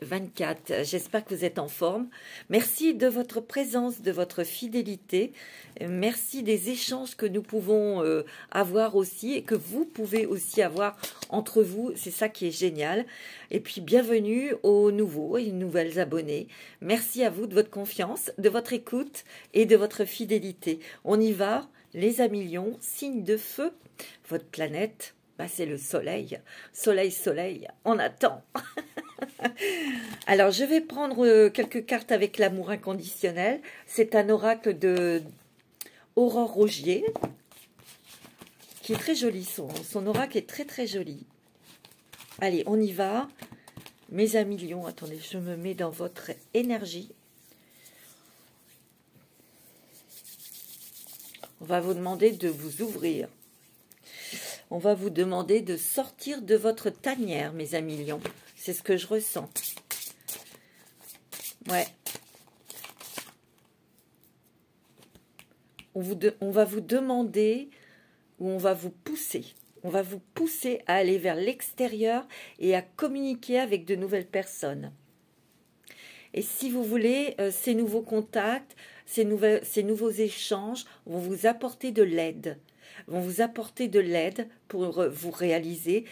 2024. J'espère que vous êtes en forme. Merci de votre présence, de votre fidélité. Merci des échanges que nous pouvons avoir aussi et que vous pouvez aussi avoir entre vous. C'est ça qui est génial. Et puis, bienvenue aux nouveaux et nouvelles abonnés. Merci à vous de votre confiance, de votre écoute et de votre fidélité. On y va, les amis lions, signe de feu. Votre planète, bah, c'est le soleil. Soleil, soleil, on attend. Alors, je vais prendre quelques cartes avec l'amour inconditionnel. C'est un oracle de Aurore Rogier, qui est très joli. Son oracle est très, très joli. Allez, on y va. Mes amis lions, attendez, je me mets dans votre énergie. On va vous demander de vous ouvrir. On va vous demander de sortir de votre tanière, mes amis lions. C'est ce que je ressens. Ouais. On va vous demander ou on va vous pousser. On va vous pousser à aller vers l'extérieur et à communiquer avec de nouvelles personnes. Et si vous voulez, ces nouveaux contacts, ces nouveaux échanges vont vous apporter de l'aide. Vont vous apporter de l'aide pour vous réaliser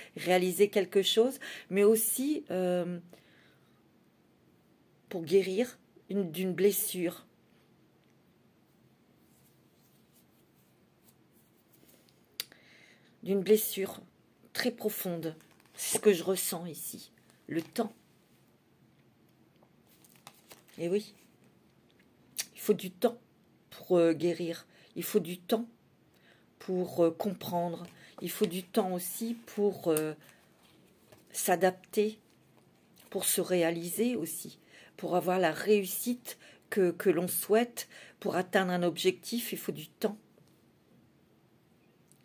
quelque chose, mais aussi pour guérir d'une blessure. D'une blessure très profonde. C'est ce que je ressens ici. Le temps. Et oui, il faut du temps pour guérir. Il faut du temps pour comprendre. Il faut du temps aussi pour s'adapter, pour se réaliser aussi, pour avoir la réussite que l'on souhaite, pour atteindre un objectif, il faut du temps.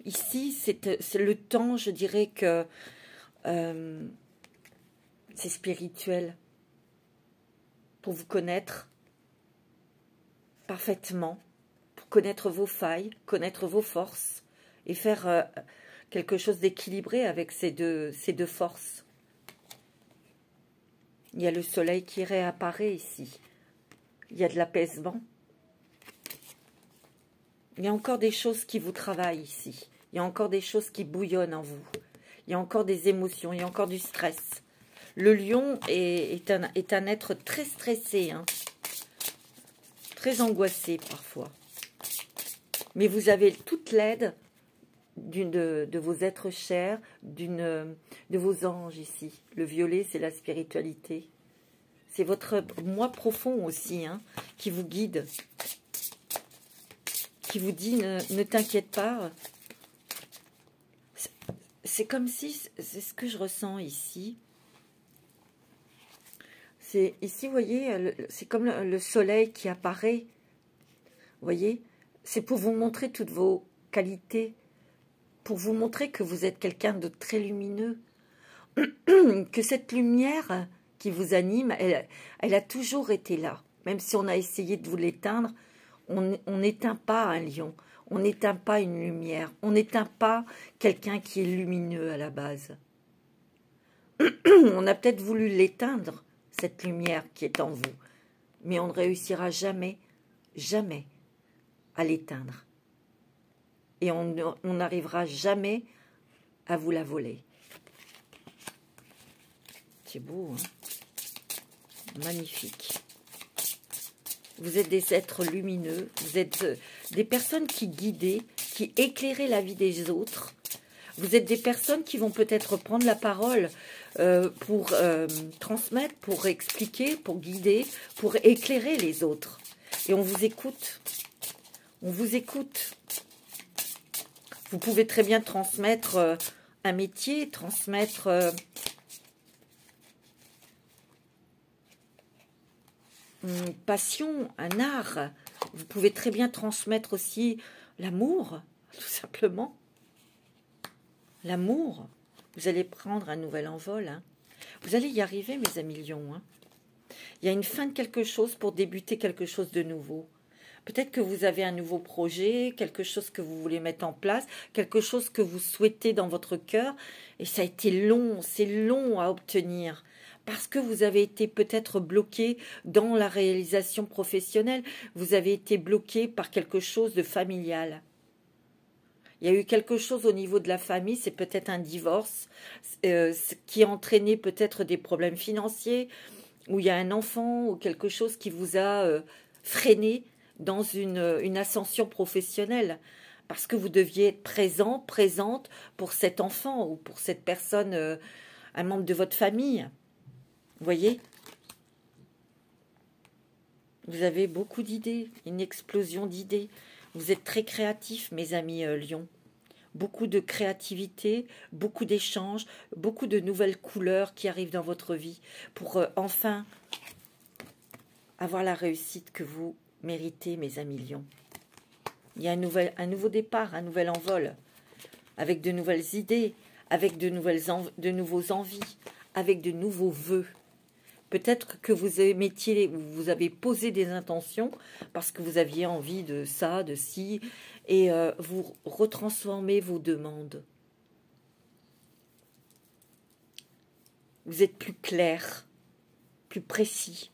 Ici, c'est le temps, je dirais que c'est spirituel. Pour vous connaître parfaitement, pour connaître vos failles, connaître vos forces et faire quelque chose d'équilibré avec ces deux forces. Il y a le soleil qui réapparaît ici. Il y a de l'apaisement. Il y a encore des choses qui vous travaillent ici. Il y a encore des choses qui bouillonnent en vous. Il y a encore des émotions, il y a encore du stress. Le lion est un être très stressé, hein, très angoissé parfois. Mais vous avez toute l'aide de vos êtres chers, de vos anges ici. Le violet, c'est la spiritualité. C'est votre moi profond aussi, hein, qui vous guide, qui vous dit ne t'inquiète pas. C'est comme si, c'est ce que je ressens ici. Ici, vous voyez, c'est comme le soleil qui apparaît. Vous voyez, c'est pour vous montrer toutes vos qualités, pour vous montrer que vous êtes quelqu'un de très lumineux, que cette lumière qui vous anime, elle a toujours été là. Même si on a essayé de vous l'éteindre, on n'éteint pas un lion, on n'éteint pas une lumière, on n'éteint pas quelqu'un qui est lumineux à la base. On a peut-être voulu l'éteindre, cette lumière qui est en vous, mais on ne réussira jamais, jamais à l'éteindre. Et on n'arrivera jamais à vous la voler. C'est beau, hein? Magnifique. Vous êtes des êtres lumineux, vous êtes des personnes qui guidaient, qui éclairaient la vie des autres. Vous êtes des personnes qui vont peut-être prendre la parole pour transmettre, pour expliquer, pour guider, pour éclairer les autres. Et on vous écoute. On vous écoute. Vous pouvez très bien transmettre un métier, transmettre une passion, un art. Vous pouvez très bien transmettre aussi l'amour, tout simplement. L'amour. Vous allez prendre un nouvel envol. Hein. Vous allez y arriver, mes amis lions. Hein. Il y a une fin de quelque chose pour débuter quelque chose de nouveau. Peut-être que vous avez un nouveau projet, quelque chose que vous voulez mettre en place, quelque chose que vous souhaitez dans votre cœur. Et ça a été long, c'est long à obtenir. parce que vous avez été peut-être bloqué dans la réalisation professionnelle, vous avez été bloqué par quelque chose de familial. Il y a eu quelque chose au niveau de la famille, c'est peut-être un divorce qui a entraîné peut-être des problèmes financiers, où il y a un enfant ou quelque chose qui vous a freiné dans une ascension professionnelle. Parce que vous deviez être présent, présente pour cet enfant ou pour cette personne, un membre de votre famille. Vous voyez? Vous avez beaucoup d'idées, une explosion d'idées. Vous êtes très créatifs, mes amis Lions. Beaucoup de créativité, beaucoup d'échanges, beaucoup de nouvelles couleurs qui arrivent dans votre vie pour enfin avoir la réussite que vous méritez, mes amis Lions. Il y a un nouveau départ, un nouvel envol, avec de nouvelles idées, avec de nouveaux envies, avec de nouveaux vœux. Peut-être que vous avez posé des intentions parce que vous aviez envie de ça, de ci, et vous retransformez vos demandes. Vous êtes plus clair, plus précis,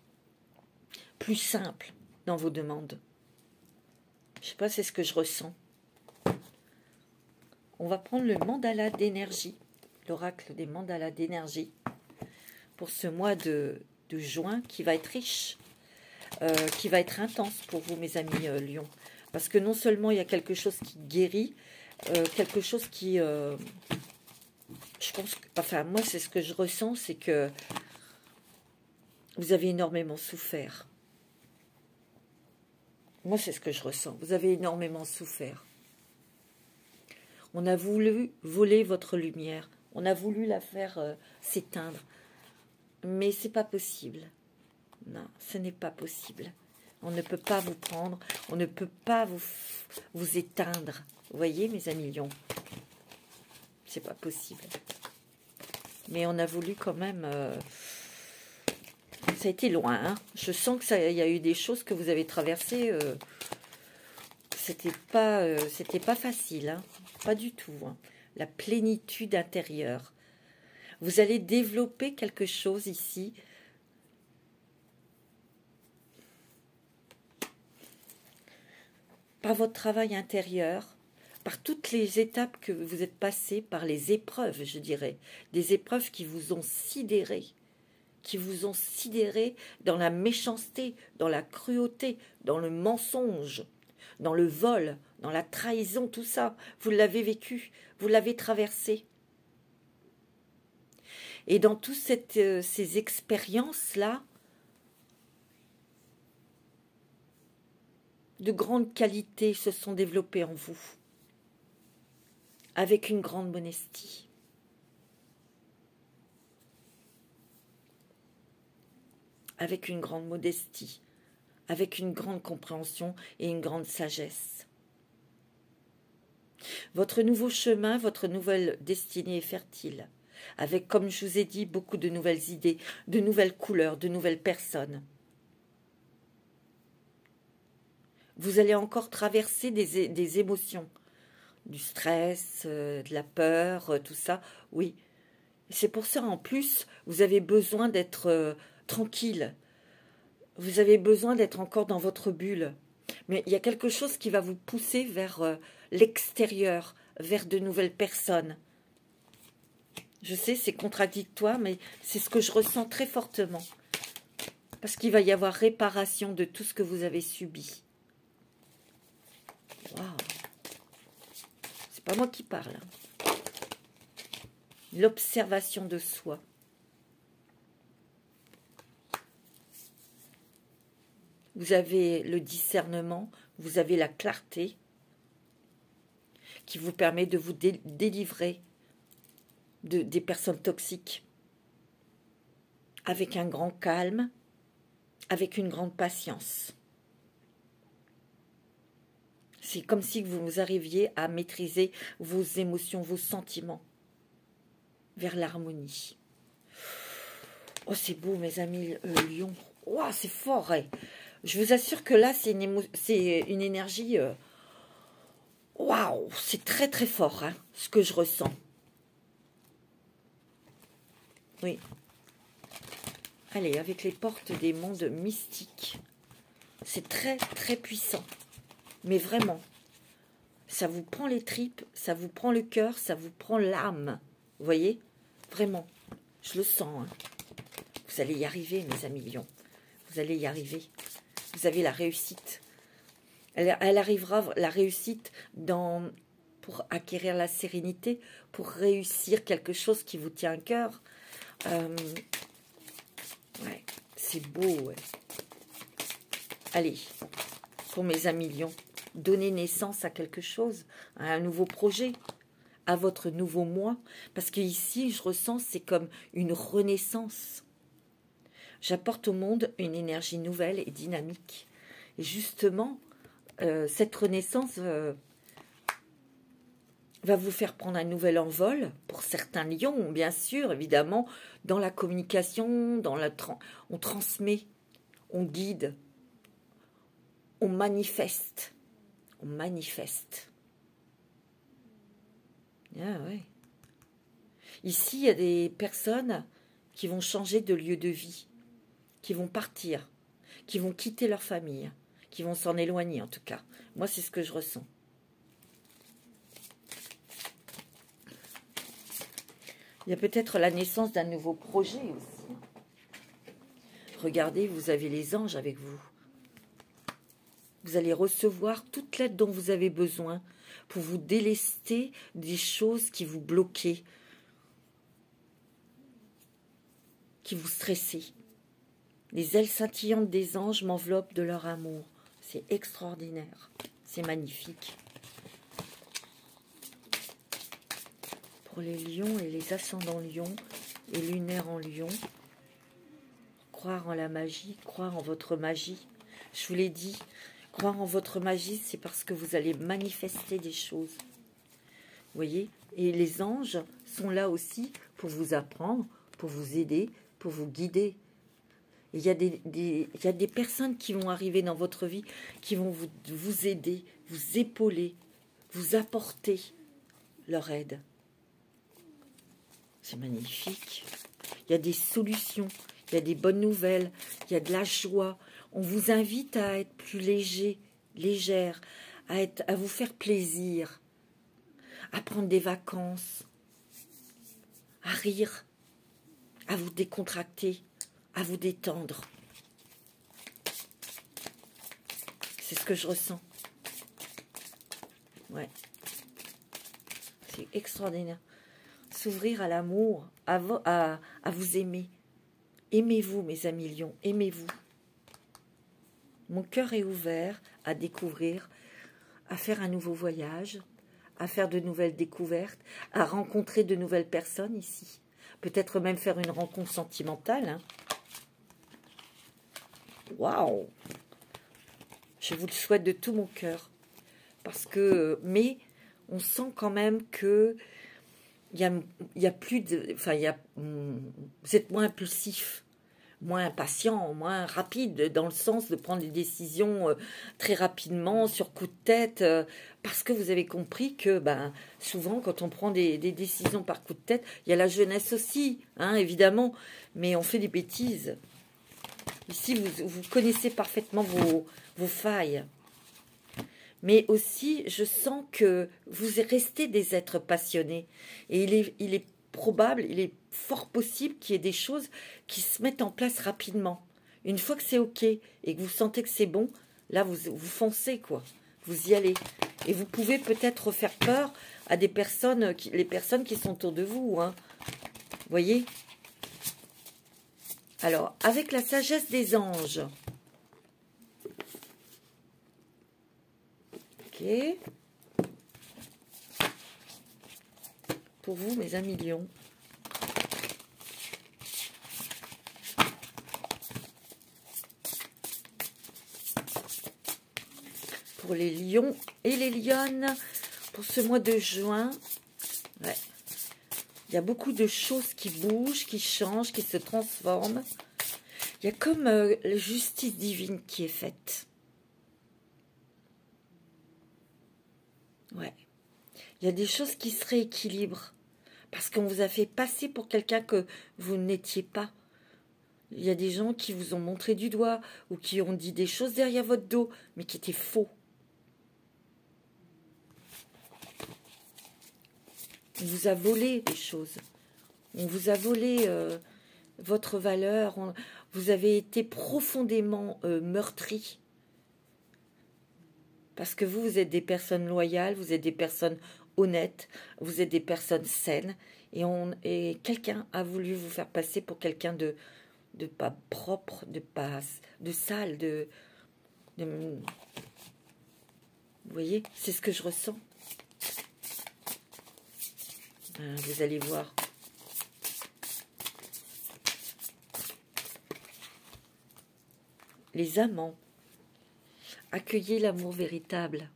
plus simple dans vos demandes. Je ne sais pas, c'est ce que je ressens. On va prendre le mandala d'énergie, l'oracle des mandalas d'énergie, pour ce mois de juin qui va être riche, qui va être intense pour vous, mes amis Lions. Parce que non seulement il y a quelque chose qui guérit, quelque chose qui... je pense que, enfin, moi, c'est ce que je ressens, c'est que vous avez énormément souffert. Moi, c'est ce que je ressens. Vous avez énormément souffert. On a voulu voler votre lumière. On a voulu la faire s'éteindre. Mais c'est pas possible. Non, ce n'est pas possible. On ne peut pas vous prendre. On ne peut pas vous éteindre. Vous voyez, mes amis Lions? C'est pas possible. Mais on a voulu quand même... ça a été loin, hein. Je sens que il y a eu des choses que vous avez traversées. C'était pas facile, hein. Pas du tout. Hein. La plénitude intérieure. Vous allez développer quelque chose ici. Par votre travail intérieur, par toutes les étapes que vous êtes passées, par les épreuves, je dirais. Des épreuves qui vous ont sidéré. Qui vous ont sidéré dans la méchanceté, dans la cruauté, dans le mensonge, dans le vol, dans la trahison, tout ça. Vous l'avez vécu, vous l'avez traversé. Et dans toutes ces expériences-là, de grandes qualités se sont développées en vous, avec une grande modestie. Avec une grande modestie, avec une grande compréhension et une grande sagesse. Votre nouveau chemin, votre nouvelle destinée est fertile, avec, comme je vous ai dit, beaucoup de nouvelles idées, de nouvelles couleurs, de nouvelles personnes. Vous allez encore traverser des émotions, du stress, de la peur, tout ça, oui. C'est pour ça, en plus, vous avez besoin d'être tranquille. Vous avez besoin d'être encore dans votre bulle. Mais il y a quelque chose qui va vous pousser vers l'extérieur, vers de nouvelles personnes. Je sais, c'est contradictoire, mais c'est ce que je ressens très fortement. Parce qu'il va y avoir réparation de tout ce que vous avez subi. Waouh! C'est pas moi qui parle. L'observation de soi. Vous avez le discernement, vous avez la clarté qui vous permet de vous délivrer des personnes toxiques avec un grand calme, avec une grande patience. C'est comme si vous arriviez à maîtriser vos émotions, vos sentiments vers l'harmonie. Oh, c'est beau, mes amis Lions. Oh, c'est fort, hein. Je vous assure que là, c'est une énergie... Waouh, c'est très très fort, hein, ce que je ressens. Oui. Allez, avec les portes des mondes mystiques. C'est très, très puissant. Mais vraiment, ça vous prend les tripes, ça vous prend le cœur, ça vous prend l'âme. Vous voyez? Vraiment, je le sens. Hein. Vous allez y arriver, mes amis lions. Vous allez y arriver. Vous avez la réussite. Elle arrivera, la réussite, pour acquérir la sérénité, pour réussir quelque chose qui vous tient à cœur. Ouais, c'est beau. Ouais. Allez, pour mes amis lions, donnez naissance à quelque chose, à un nouveau projet, à votre nouveau moi. Parce qu'ici, je ressens, c'est comme une renaissance. J'apporte au monde une énergie nouvelle et dynamique. Et justement, cette renaissance va vous faire prendre un nouvel envol, pour certains lions, bien sûr, évidemment, dans la communication, on transmet, on guide, on manifeste. On manifeste. Ah ouais. Ici, il y a des personnes qui vont changer de lieu de vie, qui vont partir, qui vont quitter leur famille, qui vont s'en éloigner en tout cas. Moi, c'est ce que je ressens. Il y a peut-être la naissance d'un nouveau projet aussi. Regardez, vous avez les anges avec vous. Vous allez recevoir toute l'aide dont vous avez besoin pour vous délester des choses qui vous bloquaient, qui vous stressaient. Les ailes scintillantes des anges m'enveloppent de leur amour. C'est extraordinaire. C'est magnifique. Pour les lions et les ascendants lions et lunaires en lion, croire en la magie, croire en votre magie. Je vous l'ai dit, croire en votre magie, c'est parce que vous allez manifester des choses. Vous voyez? Et les anges sont là aussi pour vous apprendre, pour vous aider, pour vous guider. Il y a des personnes qui vont arriver dans votre vie, qui vont vous aider, vous épauler, vous apporter leur aide. C'est magnifique. Il y a des solutions, il y a des bonnes nouvelles, il y a de la joie. On vous invite à être plus léger, légère, à vous faire plaisir, à prendre des vacances, à rire, à vous décontracter, à vous détendre. C'est ce que je ressens. Ouais. C'est extraordinaire. S'ouvrir à l'amour, à vous aimer. Aimez-vous, mes amis lions, aimez-vous. Mon cœur est ouvert à découvrir, à faire un nouveau voyage, à faire de nouvelles découvertes, à rencontrer de nouvelles personnes ici. Peut-être même faire une rencontre sentimentale. Hein. Waouh! Je vous le souhaite de tout mon cœur. Parce que, mais on sent quand même que il y a plus de, enfin, vous êtes moins impulsif, moins impatient, moins rapide dans le sens de prendre des décisions très rapidement, sur coup de tête, parce que vous avez compris que souvent quand on prend des décisions par coup de tête, il y a la jeunesse aussi, hein, évidemment, mais on fait des bêtises. Ici, vous connaissez parfaitement vos failles. Mais aussi, je sens que vous restez des êtres passionnés. Et il est probable, il est fort possible qu'il y ait des choses qui se mettent en place rapidement. Une fois que c'est OK et que vous sentez que c'est bon, là, vous foncez, quoi. Vous y allez. Et vous pouvez peut-être faire peur à des personnes, les personnes qui sont autour de vous. Hein. Vous voyez? Alors, avec la sagesse des anges. OK. Pour vous, mes amis lions. Pour les lions et les lionnes, pour ce mois de juin, ouais. Il y a beaucoup de choses qui bougent, qui changent, qui se transforment. Il y a comme la justice divine qui est faite. Ouais. Il y a des choses qui se rééquilibrent. Parce qu'on vous a fait passer pour quelqu'un que vous n'étiez pas. Il y a des gens qui vous ont montré du doigt ou qui ont dit des choses derrière votre dos, mais qui étaient faux. On vous a volé des choses. On vous a volé votre valeur. Vous avez été profondément meurtri. Parce que vous êtes des personnes loyales, vous êtes des personnes honnêtes, vous êtes des personnes saines. Et quelqu'un a voulu vous faire passer pour quelqu'un de pas propre, de sale, vous voyez, c'est ce que je ressens. Vous allez voir. Les amants, accueillez l'amour véritable,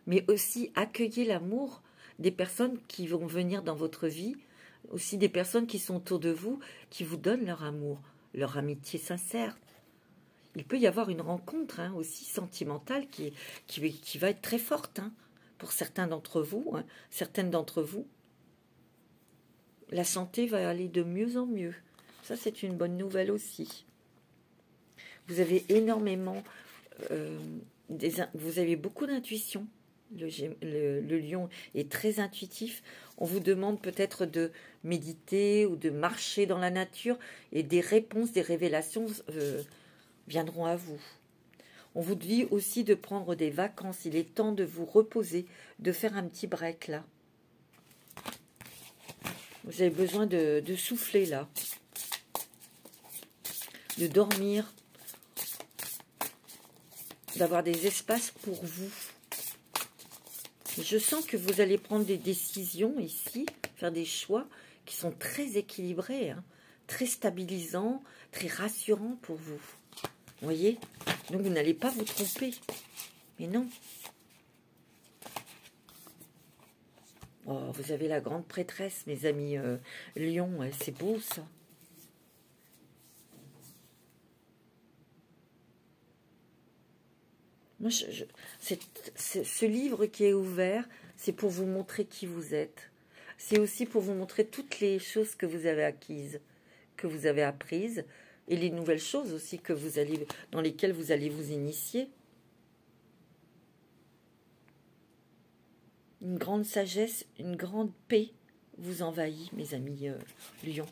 mais aussi accueillez l'amour des personnes qui vont venir dans votre vie, aussi des personnes qui sont autour de vous, qui vous donnent leur amour, leur amitié sincère. Il peut y avoir une rencontre aussi sentimentale qui va être très forte pour certains d'entre vous, certaines d'entre vous. La santé va aller de mieux en mieux. Ça, c'est une bonne nouvelle aussi. Vous avez énormément, vous avez beaucoup d'intuition. Le lion est très intuitif. On vous demande peut-être de méditer ou de marcher dans la nature et des réponses, des révélations viendront à vous. On vous dit aussi de prendre des vacances. Il est temps de vous reposer, de faire un petit break là. Vous avez besoin de souffler là, de dormir, d'avoir des espaces pour vous. Je sens que vous allez prendre des décisions ici, faire des choix qui sont très équilibrés, très stabilisants, très rassurants pour vous. Vous voyez? Donc vous n'allez pas vous tromper. Mais non. Oh, vous avez la grande prêtresse, mes amis Lion, c'est beau ça. Moi, ce livre qui est ouvert, c'est pour vous montrer qui vous êtes. C'est aussi pour vous montrer toutes les choses que vous avez acquises, que vous avez apprises, et les nouvelles choses aussi que dans lesquelles vous allez vous initier. Une grande sagesse, une grande paix vous envahit, mes amis Lion.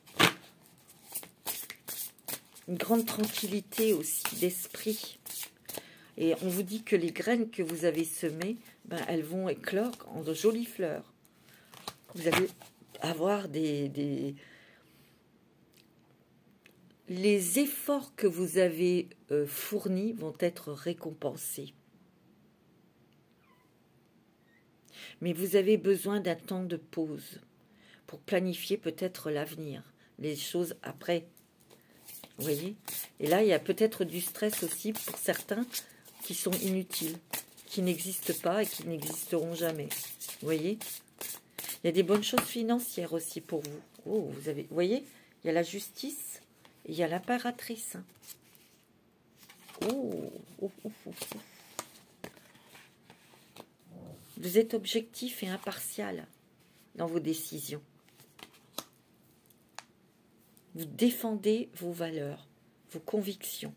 Une grande tranquillité aussi d'esprit. Et on vous dit que les graines que vous avez semées, elles vont éclore en de jolies fleurs. Vous allez avoir les efforts que vous avez fournis vont être récompensés. Mais vous avez besoin d'un temps de pause pour planifier peut-être l'avenir, les choses après. Vous voyez? Et là, il y a peut-être du stress aussi pour certains qui sont inutiles, qui n'existent pas et qui n'existeront jamais. Vous voyez? Il y a des bonnes choses financières aussi pour vous. Oh, vous voyez? Il y a la justice et il y a l'impératrice. Oh, oh, oh, oh. Vous êtes objectif et impartial dans vos décisions. Vous défendez vos valeurs, vos convictions.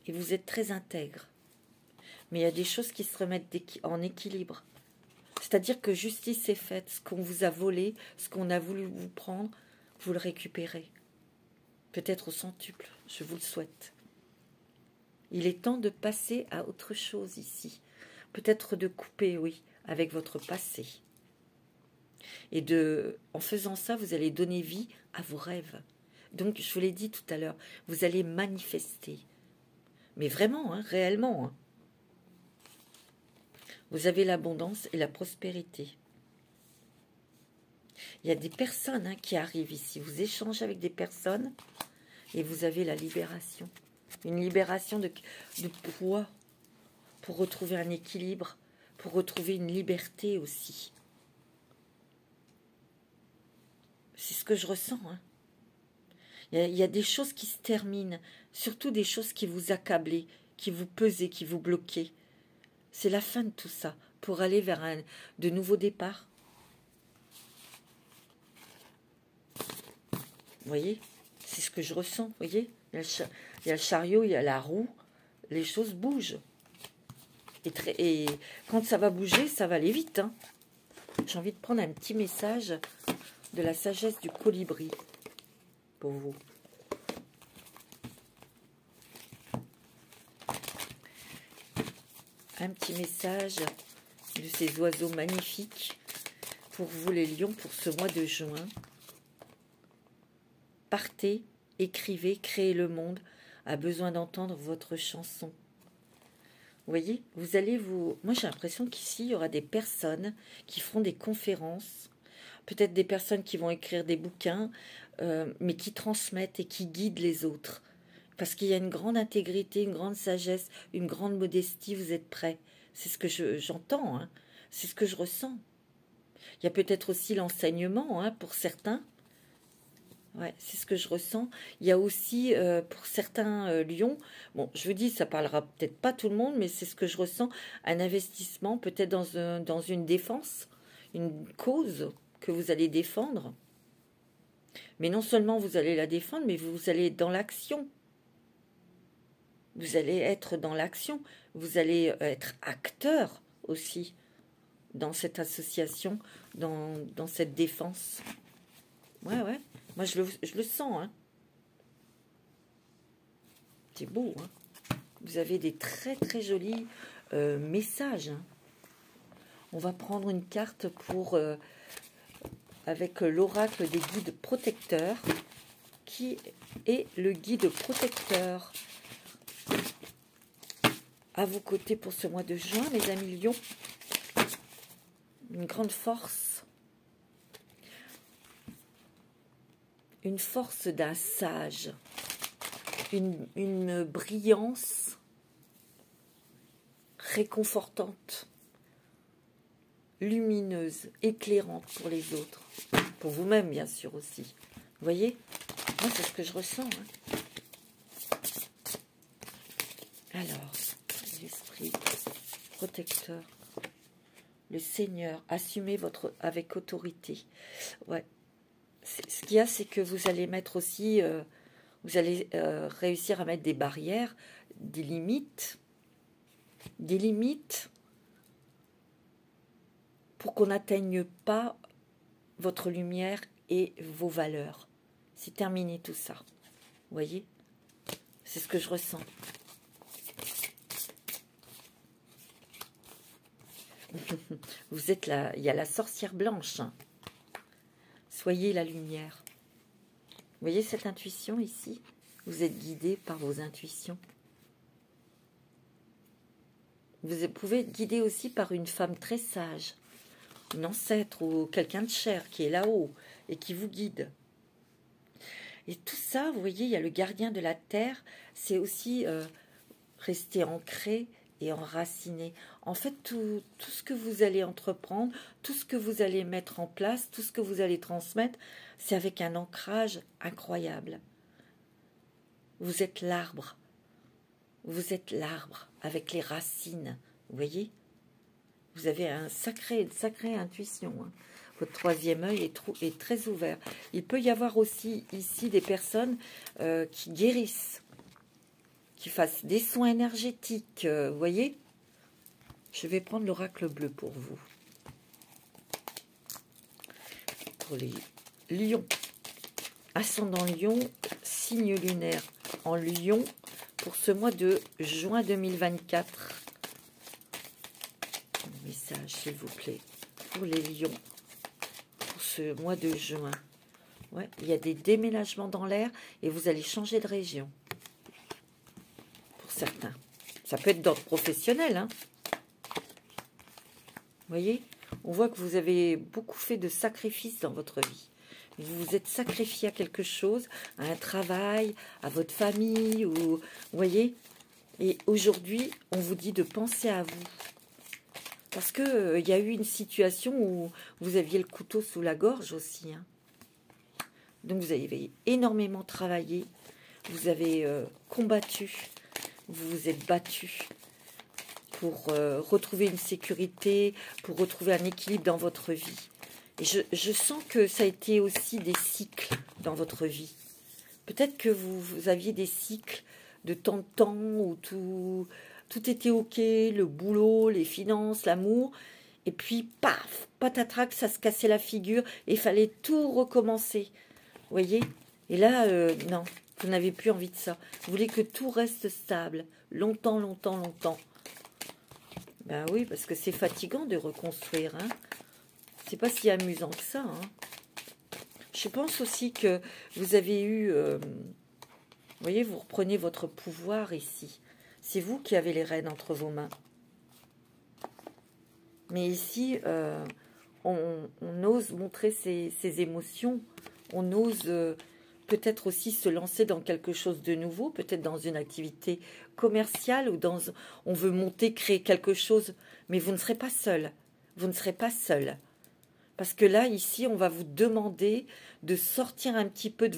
Et vous êtes très intègre. Mais il y a des choses qui se remettent en équilibre. C'est-à-dire que justice est faite. Ce qu'on vous a volé, ce qu'on a voulu vous prendre, vous le récupérez. Peut-être au centuple, je vous le souhaite. Il est temps de passer à autre chose ici. Peut-être de couper, oui, avec votre passé. Et en faisant ça, vous allez donner vie à vos rêves. Donc, je vous l'ai dit tout à l'heure, vous allez manifester. Mais vraiment, réellement. Vous avez l'abondance et la prospérité. Il y a des personnes qui arrivent ici. Vous échangez avec des personnes et vous avez la libération. Une libération de poids pour retrouver un équilibre, pour retrouver une liberté aussi. C'est ce que je ressens. Il y a des choses qui se terminent, surtout des choses qui vous accablaient, qui vous pesaient, qui vous bloquaient. C'est la fin de tout ça, pour aller vers de nouveaux départs. voyez, c'est ce que je ressens, vous voyez. Il y a le chariot, il y a la roue, les choses bougent. Et quand ça va bouger, ça va aller vite. Hein. J'ai envie de prendre un petit message de la sagesse du colibri pour vous. Un petit message de ces oiseaux magnifiques pour vous les lions pour ce mois de juin. Partez, écrivez, créez le monde a besoin d'entendre votre chanson. Vous voyez, vous allez vous... Moi, j'ai l'impression qu'ici, il y aura des personnes qui feront des conférences, peut-être des personnes qui vont écrire des bouquins, mais qui transmettent et qui guident les autres. Parce qu'il y a une grande intégrité, une grande sagesse, une grande modestie, vous êtes prêts. C'est ce que j'entends, hein. C'est ce que je ressens. Il y a peut-être aussi l'enseignement, hein, pour certains. Ouais, c'est ce que je ressens. Il y a aussi, pour certains lions, bon, je vous dis, ça parlera peut-être pas tout le monde, mais c'est ce que je ressens, un investissement peut-être dans une défense, une cause que vous allez défendre. Mais non seulement vous allez la défendre, mais vous allez être dans l'action. Vous allez être dans l'action. Vous allez être acteur aussi dans cette association, dans cette défense. Ouais, ouais. Moi, je le sens. Hein. C'est beau. Hein. Vous avez des très, très jolis messages. Hein. On va prendre une carte pour avec l'oracle des guides protecteurs. Qui est le guide protecteur à vos côtés pour ce mois de juin, les amis lions? Une grande force. Une force d'un sage, une brillance réconfortante, lumineuse, éclairante pour les autres, pour vous-même bien sûr aussi. Vous voyez, moi c'est ce que je ressens. Hein. Alors, l'esprit protecteur, le Seigneur, assumez votre avec autorité. Ouais. Ce qu'il y a, c'est que vous allez mettre aussi, vous allez réussir à mettre des barrières, des limites pour qu'on n'atteigne pas votre lumière et vos valeurs. C'est terminé tout ça. Vous voyez? C'est ce que je ressens. Vous êtes là, il y a la sorcière blanche. Hein. Soyez la lumière. Vous voyez cette intuition ici? Vous êtes guidé par vos intuitions. Vous pouvez être guidé aussi par une femme très sage, une ancêtre ou quelqu'un de cher qui est là-haut et qui vous guide. Et tout ça, vous voyez, il y a le gardien de la terre, c'est aussi rester ancré et enraciné. En fait, tout ce que vous allez entreprendre, tout ce que vous allez mettre en place, tout ce que vous allez transmettre, c'est avec un ancrage incroyable. Vous êtes l'arbre. Vous êtes l'arbre avec les racines. Vous voyez? Vous avez une sacrée intuition. Hein. Votre troisième œil est très ouvert. Il peut y avoir aussi ici des personnes qui guérissent, qui fassent des soins énergétiques, vous voyez? Je vais prendre l'oracle bleu pour vous. Pour les lions. Ascendant lion, signe lunaire en lion pour ce mois de juin 2024. Un message, s'il vous plaît, pour les lions, pour ce mois de juin. Ouais, il y a des déménagements dans l'air et vous allez changer de région. Certains. Ça peut être d'ordre professionnel. Hein. Vous voyez? On voit que vous avez beaucoup fait de sacrifices dans votre vie. Vous vous êtes sacrifié à quelque chose, à un travail, à votre famille. Ou, vous voyez? Et aujourd'hui, on vous dit de penser à vous. Parce qu'il y a eu une situation où vous aviez le couteau sous la gorge aussi. Hein. Donc vous avez énormément travaillé. Vous avez combattu. Vous vous êtes battu pour retrouver une sécurité, pour retrouver un équilibre dans votre vie. Et je sens que ça a été aussi des cycles dans votre vie. Peut-être que vous aviez des cycles de temps où tout était OK, le boulot, les finances, l'amour. Et puis, paf, patatrac, ça se cassait la figure et il fallait tout recommencer. Vous voyez? Et là, non, vous n'avez plus envie de ça. Vous voulez que tout reste stable, longtemps, longtemps, longtemps. Ben oui, parce que c'est fatigant de reconstruire, hein. C'est pas si amusant que ça, hein. Je pense aussi que vous avez eu... vous voyez, vous reprenez votre pouvoir ici. C'est vous qui avez les rênes entre vos mains. Mais ici, on ose montrer ses émotions. On ose peut-être aussi se lancer dans quelque chose de nouveau, peut-être dans une activité commerciale ou on veut monter, créer quelque chose. Mais vous ne serez pas seul. Vous ne serez pas seul. Parce que là, ici, on va vous demander de sortir un petit peu de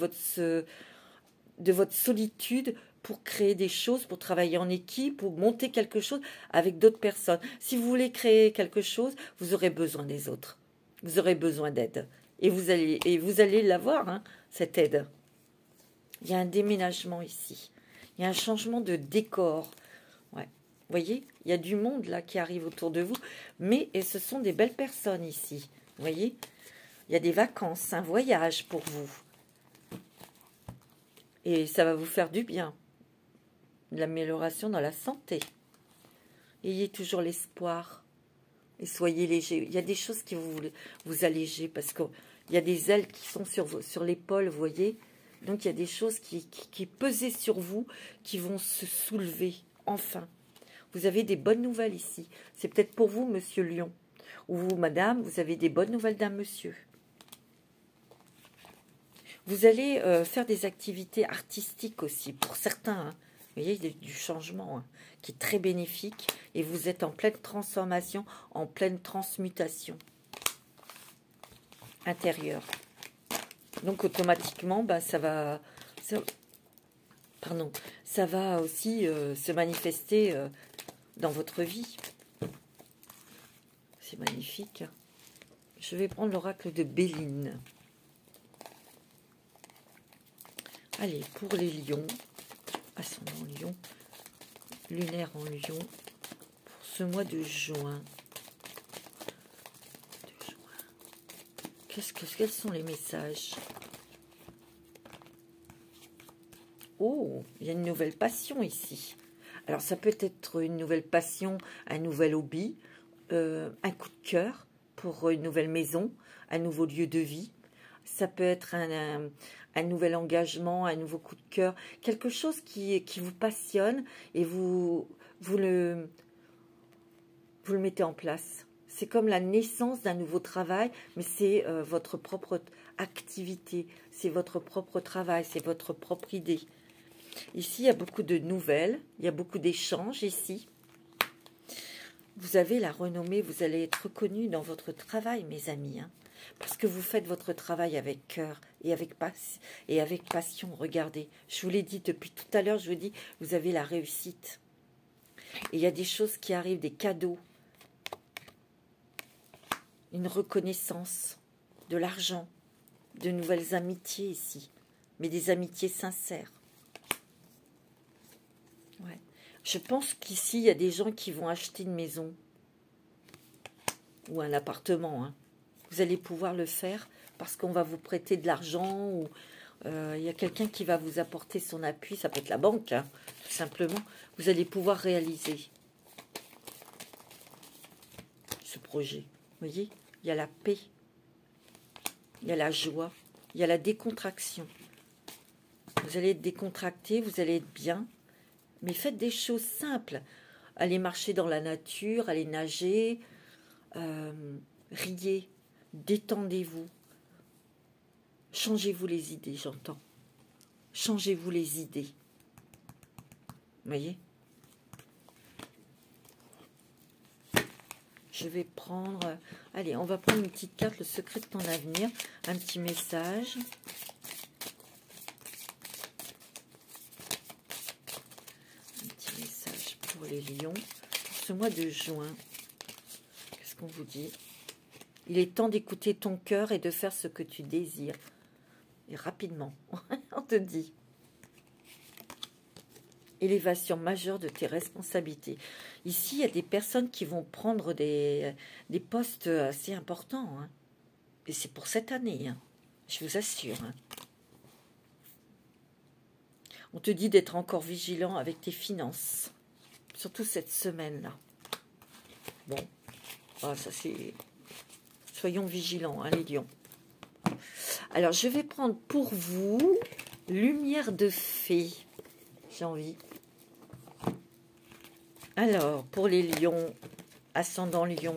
votre solitude pour créer des choses, pour travailler en équipe, pour monter quelque chose avec d'autres personnes. Si vous voulez créer quelque chose, vous aurez besoin des autres. Vous aurez besoin d'aide. Et vous allez l'avoir, hein, cette aide. Il y a un déménagement ici. Il y a un changement de décor. Ouais. Vous voyez, il y a du monde là qui arrive autour de vous. Et ce sont des belles personnes ici. Vous voyez, il y a des vacances, un voyage pour vous. Et ça va vous faire du bien. De l'amélioration dans la santé. Ayez toujours l'espoir. Et soyez léger. Il y a des choses qui vont vous alléger. Parce qu'il y a des ailes qui sont sur l'épaule, vous voyez. Donc il y a des choses qui pesaient sur vous, qui vont se soulever. Enfin. Vous avez des bonnes nouvelles ici. C'est peut-être pour vous, monsieur Lion. Ou vous, madame, vous avez des bonnes nouvelles d'un monsieur. Vous allez faire des activités artistiques aussi, pour certains. Hein. Vous voyez, il y a du changement hein, qui est très bénéfique. Et vous êtes en pleine transformation, en pleine transmutation intérieure. Donc, automatiquement, ben, ça va aussi se manifester dans votre vie. C'est magnifique. Je vais prendre l'oracle de Béline. Allez, pour les lions, ascendant lion, lunaire en lion, pour ce mois de juin. Quels sont les messages? Oh, il y a une nouvelle passion ici. Alors, ça peut être une nouvelle passion, un nouvel hobby, un coup de cœur pour une nouvelle maison, un nouveau lieu de vie. Ça peut être un nouvel engagement, un nouveau coup de cœur, quelque chose qui vous passionne et vous le mettez en place. C'est comme la naissance d'un nouveau travail, mais c'est votre propre activité, c'est votre propre travail, c'est votre propre idée. Ici, il y a beaucoup de nouvelles, il y a beaucoup d'échanges ici. Vous avez la renommée, vous allez être reconnu dans votre travail, mes amis. Hein, parce que vous faites votre travail avec cœur et avec passion. Regardez, je vous l'ai dit depuis tout à l'heure, je vous dis, vous avez la réussite. Et il y a des choses qui arrivent, des cadeaux. Une reconnaissance, de l'argent, de nouvelles amitiés ici. Mais des amitiés sincères. Ouais. Je pense qu'ici, il y a des gens qui vont acheter une maison ou un appartement. Hein. Vous allez pouvoir le faire parce qu'on va vous prêter de l'argent ou il y a quelqu'un qui va vous apporter son appui. Ça peut être la banque, hein, tout simplement. Vous allez pouvoir réaliser ce projet. Vous voyez, il y a la paix, il y a la joie, il y a la décontraction. Vous allez être décontracté, vous allez être bien. Mais faites des choses simples. Allez marcher dans la nature, allez nager, riez, détendez-vous. Changez-vous les idées, j'entends. Changez-vous les idées. Vous voyez? Je vais prendre... Allez, on va prendre une petite carte, le secret de ton avenir. Un petit message. Pour les lions, pour ce mois de juin, qu'est-ce qu'on vous dit? Il est temps d'écouter ton cœur et de faire ce que tu désires. Et rapidement, on te dit. Élévation majeure de tes responsabilités. Ici, il y a des personnes qui vont prendre des postes assez importants. Hein. Et c'est pour cette année, hein. Je vous assure. Hein. On te dit d'être encore vigilant avec tes finances. Surtout cette semaine-là. Bon, ah, ça c'est... Soyons vigilants, hein, les lions. Alors, je vais prendre pour vous lumière de fée. J'ai envie. Alors, pour les lions, ascendant lion,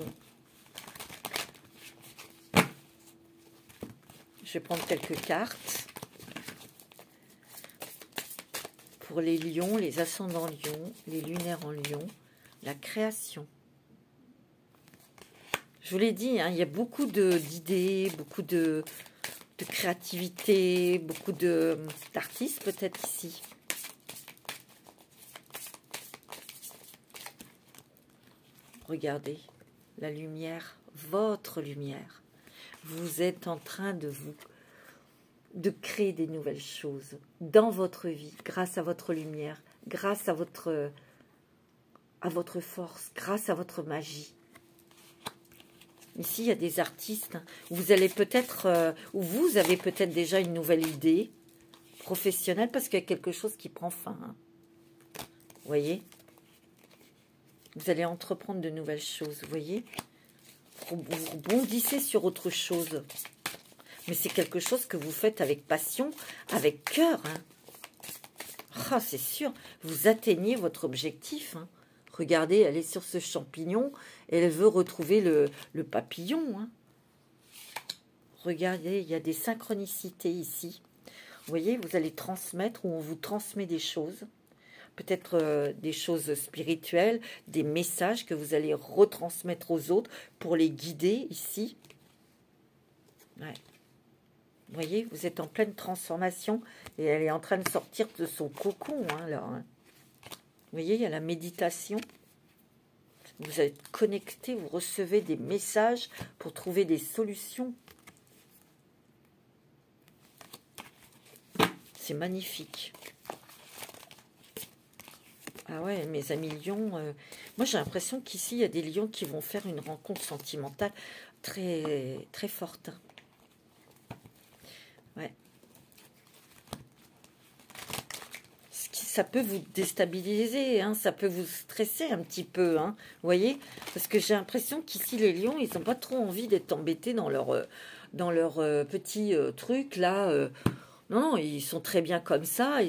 je vais prendre quelques cartes. Pour les lions, les ascendants lions, les lunaires en lion, la création. Je vous l'ai dit, hein, il y a beaucoup d'idées, beaucoup de créativité, beaucoup d'artistes peut-être ici. Regardez, la lumière, votre lumière. Vous êtes en train de créer des nouvelles choses dans votre vie, grâce à votre lumière, grâce à votre force, grâce à votre magie. Ici, il y a des artistes. Hein. Vous allez peut-être, ou vous avez peut-être déjà une nouvelle idée professionnelle parce qu'il y a quelque chose qui prend fin. Hein. Vous voyez? Vous allez entreprendre de nouvelles choses. Vous voyez? Vous rebondissez sur autre chose. Mais c'est quelque chose que vous faites avec passion, avec cœur. Hein. Oh, c'est sûr. Vous atteignez votre objectif. Hein. Regardez, elle est sur ce champignon et elle veut retrouver le papillon. Hein. Regardez, il y a des synchronicités ici. Vous voyez, vous allez transmettre ou on vous transmet des choses. Peut-être des choses spirituelles, des messages que vous allez retransmettre aux autres pour les guider ici. Ouais. Vous voyez, vous êtes en pleine transformation et elle est en train de sortir de son cocon. Hein, là, hein. Vous voyez, il y a la méditation. Vous êtes connecté, vous recevez des messages pour trouver des solutions. C'est magnifique. Ah ouais, mes amis lions, moi j'ai l'impression qu'ici, il y a des lions qui vont faire une rencontre sentimentale très, très forte. Ouais. Ça peut vous déstabiliser, hein, ça peut vous stresser un petit peu, hein, vous voyez, parce que j'ai l'impression qu'ici les lions, ils n'ont pas trop envie d'être embêtés dans leur petit truc là. Non, non, ils sont très bien comme ça,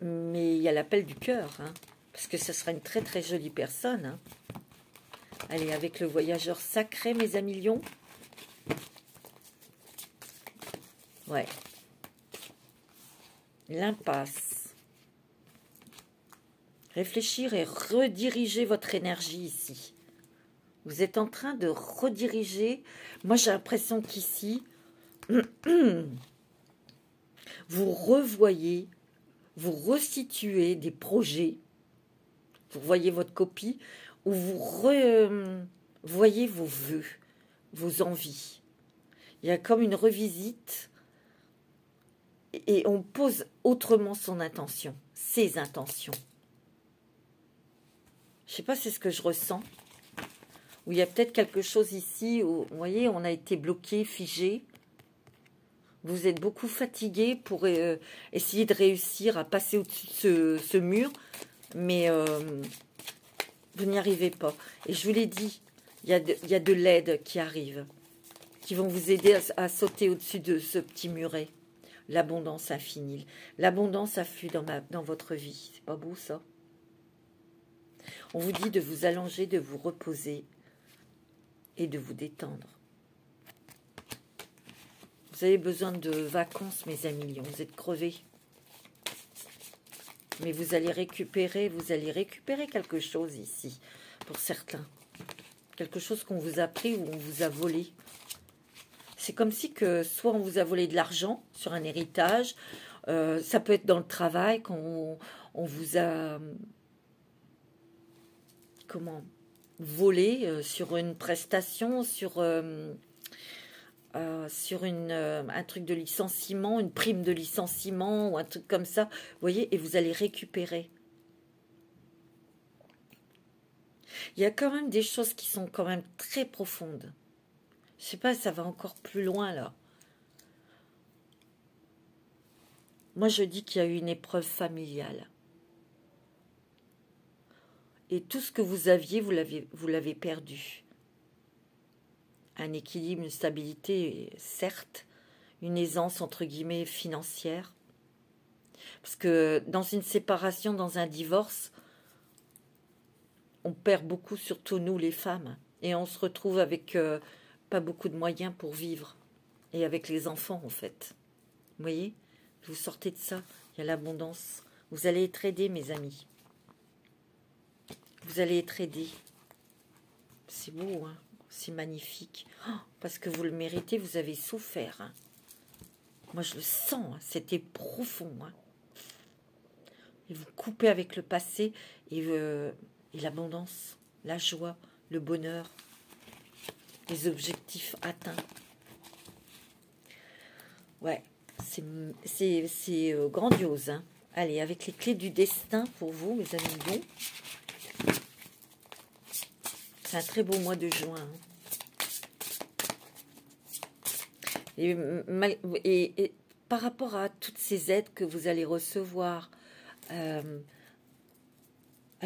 mais il y a l'appel du cœur, hein, parce que ce sera une très très jolie personne. Hein. Allez, avec le voyageur sacré, mes amis lions. Ouais. L'impasse. Réfléchir et rediriger votre énergie ici. Vous êtes en train de rediriger. Moi, j'ai l'impression qu'ici, vous revoyez, vous resituez des projets. Vous voyez votre copie où vous voyez vos vœux, vos envies. Il y a comme une revisite et on pose autrement son intention, ses intentions. Je ne sais pas, c'est ce que je ressens. Où il y a peut-être quelque chose ici où, vous voyez, on a été bloqué, figé. Vous êtes beaucoup fatigué pour essayer de réussir à passer au-dessus de ce mur. Mais vous n'y arrivez pas. Et je vous l'ai dit, il y a de l'aide qui arrive. Qui vont vous aider à sauter au-dessus de ce petit muret. L'abondance infinie. L'abondance afflue dans votre vie. C'est pas beau ça? On vous dit de vous allonger, de vous reposer et de vous détendre. Vous avez besoin de vacances, mes amis lions. Vous êtes crevés. Mais vous allez récupérer quelque chose ici, pour certains. Quelque chose qu'on vous a pris ou on vous a volé. C'est comme si que soit on vous a volé de l'argent sur un héritage, ça peut être dans le travail, quand on vous a... Comment voler sur une prestation, sur un truc de licenciement, une prime de licenciement ou un truc comme ça, vous voyez, et vous allez récupérer. Il y a quand même des choses qui sont quand même très profondes. Je sais pas, ça va encore plus loin là. Moi, je dis qu'il y a eu une épreuve familiale. Et tout ce que vous aviez, vous l'avez perdu. Un équilibre, une stabilité, certes, une aisance, entre guillemets, financière. Parce que dans une séparation, dans un divorce, on perd beaucoup, surtout nous, les femmes. Et on se retrouve avec pas beaucoup de moyens pour vivre. Et avec les enfants, en fait. Vous voyez? Vous sortez de ça, il y a l'abondance. Vous allez être aidés, mes amis. Vous allez être aidés. C'est beau, hein? C'est magnifique. Oh, parce que vous le méritez, vous avez souffert. Hein? Moi, je le sens, hein? C'était profond. Hein? Et vous coupez avec le passé et l'abondance, la joie, le bonheur, les objectifs atteints. Ouais, c'est grandiose. Hein? Allez, avec les clés du destin pour vous, mes amis. C'est un très beau mois de juin. Hein? Et par rapport à toutes ces aides que vous allez recevoir, à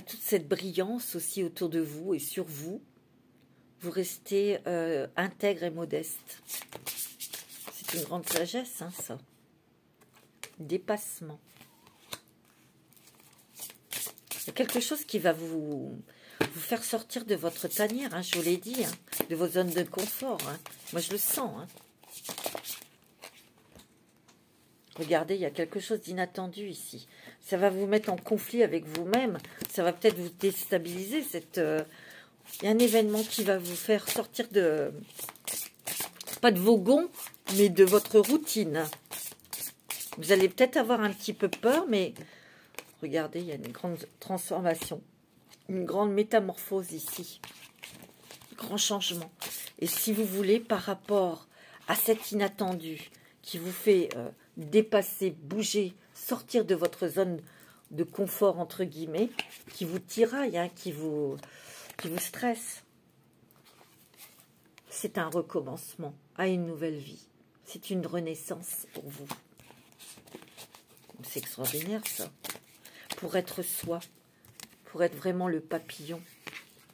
toute cette brillance aussi autour de vous et sur vous, vous restez intègre et modeste. C'est une grande sagesse, hein, ça. Dépassement. Il y a quelque chose qui va vous faire sortir de votre tanière, hein, je vous l'ai dit, hein, de vos zones de confort. Hein. Moi, je le sens. Hein. Regardez, il y a quelque chose d'inattendu ici. Ça va vous mettre en conflit avec vous-même. Ça va peut-être vous déstabiliser. Il y a un événement qui va vous faire sortir de... pas de vos gonds, mais de votre routine. Vous allez peut-être avoir un petit peu peur, mais... Regardez, il y a une grande transformation. Une grande métamorphose ici. Grand changement. Et si vous voulez, par rapport à cet inattendu qui vous fait dépasser, bouger, sortir de votre zone de confort, entre guillemets, qui vous tiraille, hein, qui vous stresse, c'est un recommencement à une nouvelle vie. C'est une renaissance pour vous. C'est extraordinaire, ça. Pour être soi, pour être vraiment le papillon.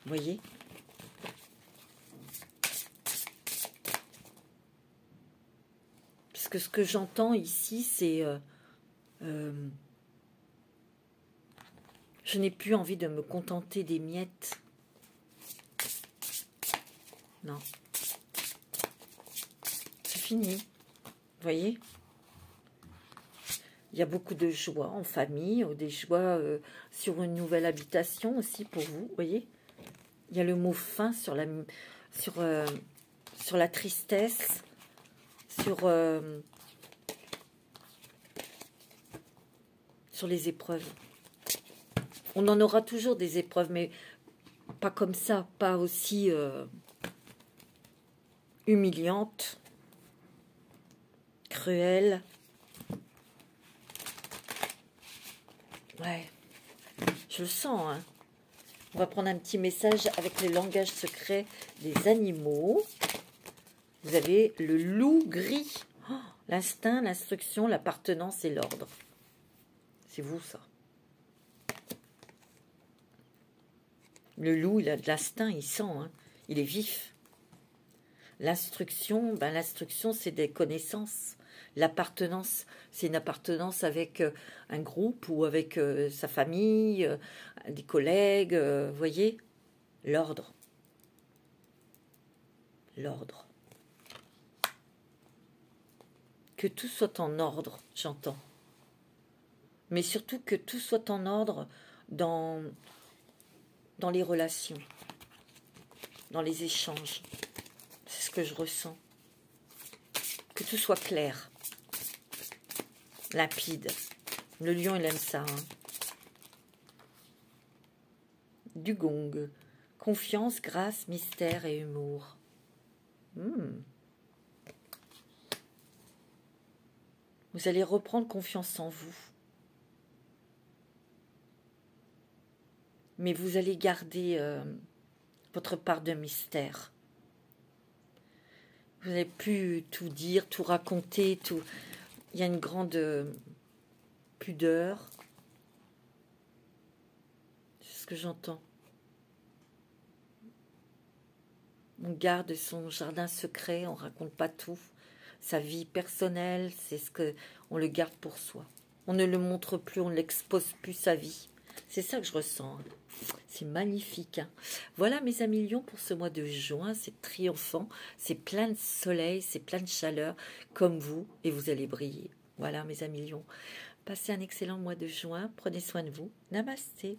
Vous voyez ? Parce que ce que j'entends ici, c'est... je n'ai plus envie de me contenter des miettes. Non. C'est fini. Vous voyez ? Il y a beaucoup de joie en famille, ou des joies sur une nouvelle habitation aussi pour vous, vous voyez. Il y a le mot fin sur la tristesse, sur les épreuves. On en aura toujours des épreuves, mais pas comme ça, pas aussi humiliantes, cruelles. Ouais, je le sens. Hein. On va prendre un petit message avec le langage secret des animaux. Vous avez le loup gris. Oh, l'instinct, l'instruction, l'appartenance et l'ordre. C'est vous, ça. Le loup, il a de l'instinct, il sent. Hein. Il est vif. L'instruction, ben, l'instruction, c'est des connaissances. L'appartenance, c'est une appartenance avec un groupe ou avec sa famille, des collègues, vous voyez. L'ordre. L'ordre. Que tout soit en ordre, j'entends. Mais surtout que tout soit en ordre dans les relations, dans les échanges. C'est ce que je ressens. Que tout soit clair. Limpide. Le lion, il aime ça. Hein. Du gong. Confiance, grâce, mystère et humour. Vous allez reprendre confiance en vous. Mais vous allez garder votre part de mystère. Vous n'allez plus tout dire, tout raconter, tout. Il y a une grande pudeur. C'est ce que j'entends. On garde son jardin secret, on ne raconte pas tout. Sa vie personnelle, c'est ce que on le garde pour soi. On ne le montre plus, on ne l'expose plus sa vie. C'est ça que je ressens. C'est magnifique. Hein. Voilà mes amis lions pour ce mois de juin. C'est triomphant, c'est plein de soleil, c'est plein de chaleur comme vous et vous allez briller. Voilà mes amis lions. Passez un excellent mois de juin. Prenez soin de vous. Namasté.